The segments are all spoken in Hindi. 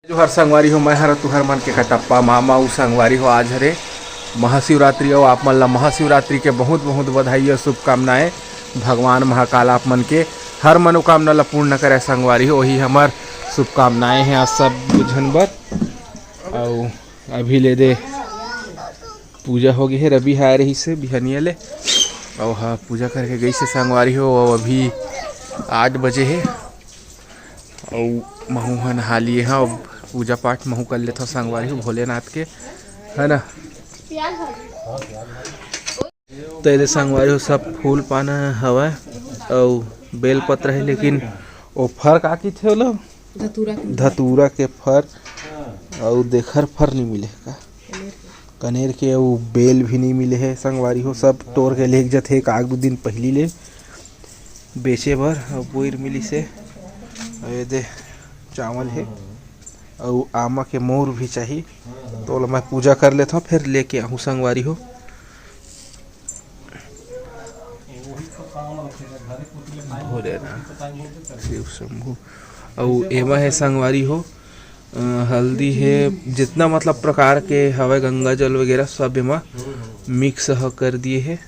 जो हर संगवारी हो मैं हर तुहर मन के कटप्पा मामा उ संगवारी हो आज हरे महाशिवरात्रि हो। आप मन ला महाशिवरात्रि के बहुत बहुत बधाई और शुभकामनाएं। भगवान महाकाल आप मन के हर मनोकामना ला पूर्ण करे संगवारी हो, वही हमार शुभकामनाएं हैं आज सब झन बर। और अभी ले दे पूजा हो गई है, रवि है रही से बिहनिया ले और हाँ पूजा करके गई से संगवारी हो। और अभी 8 बजे है और महू ह नहा लिए हाँ और पूजा पाठ महू कर लेता संगवारी हो भोलेनाथ के, है ना। तेरे संगवारी हो सब फूल पाना हवा और बेल पत्र है, लेकिन वो फर का की थे लो धतूरा के फर और देखर फर नहीं मिले का कनेर के वो बेल भी नहीं मिले है संगवारी हो। सब तोड़ के लेके जाते एक आग 2 दिन पहली ले बेचे बर और बोर मिली से। ये दे चावल है और आमा के मोर भी चाहिए, तो मैं पूजा कर लेता हूँ फिर लेके आऊँ संगवारी हो। शिव शंभु और एमा है संगवारी हो हल्दी है, जितना मतलब प्रकार के हवा गंगा जल वगैरह सब एमा मिक्स कर दिए है।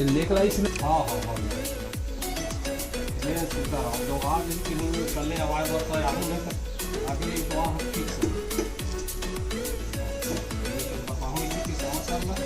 लेकर आई इसमें हाँ मैं सुनता रहा हूँ लोग आज लेकिन कल आवाज़ बरता है आगे तो वहाँ फिक्स है बताऊँ इसकी समस्या में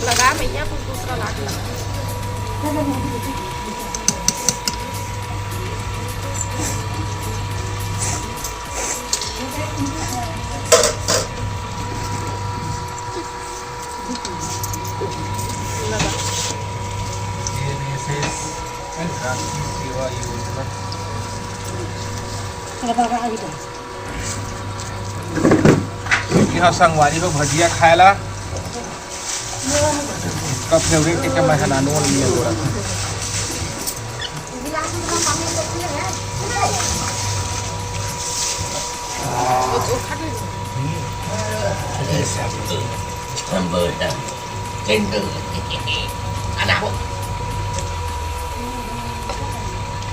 लगा मैया कुछ दूसरा लाट लगा। यहाँ संगवारी हो भजिया खाएला का फेवरेट है मैं हनानो लिया गोरा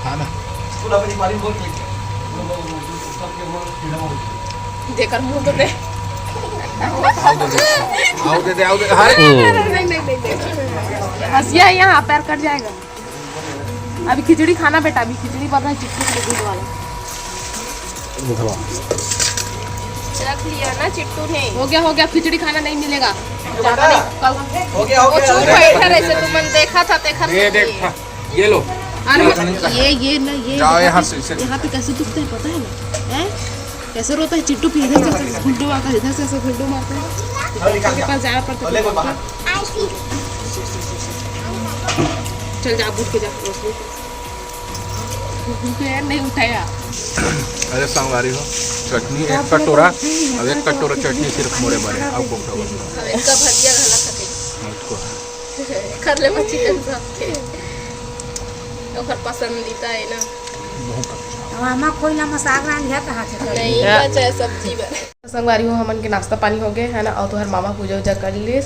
खाना देकर मुंह तो दे। आओ दे नहीं हंसिया यहाँ पैर कट जाएगा। अभी खिचड़ी खाना बेटा, अभी खिचड़ी बन रहा है चिट्टू के दूध वाला। रख लिया ना चिट्टू ने। हो गया खिचड़ी खाना नहीं मिलेगा। ज्यादा नहीं कल हो गया चुप बैठा रहे से तुमने देखा था ये देख ये लो। अरे ये ना ये जाओ यहाँ से यहाँ पे कैसे दुखता है पता है ना? हैं कैसे रोता है चिट्टू, फिर इधर से घुंडू आकर इधर से ऐसे घुंडू मारता है। के पास जाना पड़ता है। चल जा बुट के जा नहीं उठाया। अरे संगवारी हो चटनी एक कटोरा और एक कटोरा चटनी सिर्फ मोरे बने अब को इसका भजिया घला सके कर ले मच्छी चिकन सब के ओकर पसंदीदा है ना। मामा कोई ना मसाग रान है कहाँ से नहीं बचा है सब्जी बने। संगवारी हो हमन के नाश्ता पानी हो गए है ना। और तोहर मामा पूजा उजा कर लिस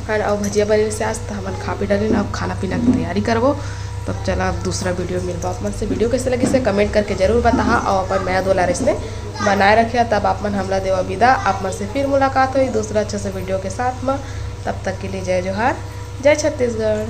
है ना। और भजिया बने से आज तो हमन खा पी डाली ना। अब खाना पीना की तैयारी करबो। तब चला अब दूसरा वीडियो मिलबा आप मन से। वीडियो कैसे लगी से कमेंट करके जरूर बता। और अपन नया दोला रिश्ते बनाए रखे तब आप मन हमला देवा विदा। आप मन से फिर मुलाकात हुई दूसरा अच्छे से वीडियो के साथ में। तब तक के लिए जय जोहार, जय छत्तीसगढ़।